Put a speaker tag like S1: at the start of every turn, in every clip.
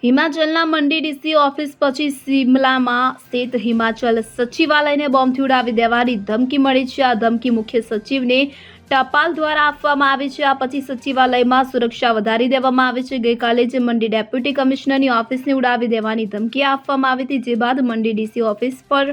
S1: હિમાચલના મંડી DC office પછી શિમલામાં સ્થિત હિમાચલ સચિવાલયને બોમ્બથી ઉડાવી દેવાની ધમકી મળી છે. આ ધમકી મુખ્ય સચિવને ટપાલ દ્વારા આપવામાં આવી છે. આ પછી સચિવાલયમાં સુરક્ષા વધારી દેવામાં આવી છે. ગઈકાલે જ મંડી ડેપ્યુટી કમિશનરની ઓફિસને ઉડાવી દેવાની ધમકી આપવામાં આવી હતી, જે બાદ મંડી ડીસી ઓફિસ પર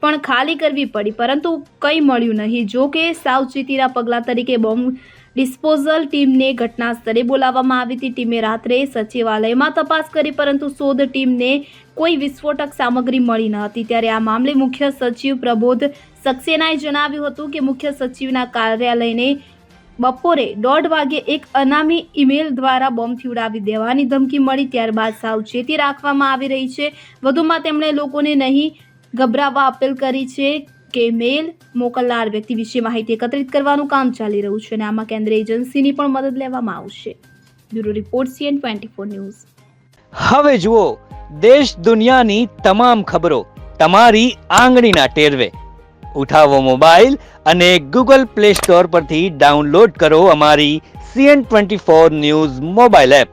S1: પણ ખાલી કરવી પડી, પરંતુ કંઈ મળ્યું નહીં. જો કે સાવચેતીના પગલા તરીકે બોમ્બ ડિસ્પોઝલ ટીમને ઘટના સ્થળે બોલાવવામાં આવી હતી. ટીમે રાત્રે સચિવાલયમાં તપાસ કરી, પરંતુ શોધ ટીમને કોઈ વિસ્ફોટક સામગ્રી મળી ન હતી. ત્યારે આ મામલે મુખ્ય સચિવ પ્રબોધ સક્સેનાએ જણાવ્યું હતું કે મુખ્ય સચિવના કાર્યાલયને બપોરે 1:30 વાગ્યે એક અનામી ઈમેલ દ્વારા બોમ્બથી ઉડાવી દેવાની ધમકી મળી. ત્યારબાદ સાવચેતી રાખવામાં આવી રહી છે. વધુમાં તેમણે લોકોને નહીં ગભરાવા અપીલ કરી છે કે મેલ મોકલનાર વ્યક્તિ વિશે માહિતી એકત્રિત કરવાનું કામ ચાલી રહ્યું છે અને આમાં કેન્દ્રીય એજન્સીની પણ મદદ લેવામાં આવશે. Bureau report CN24 news.
S2: હવે જુઓ દેશ દુનિયાની તમામ ખબરો તમારી આંગળીના ટેરવે. ઉઠાવો મોબાઈલ અને Google Play Store પરથી ડાઉનલોડ કરો અમારી CN24 ન્યૂઝ મોબાઈલ એપ.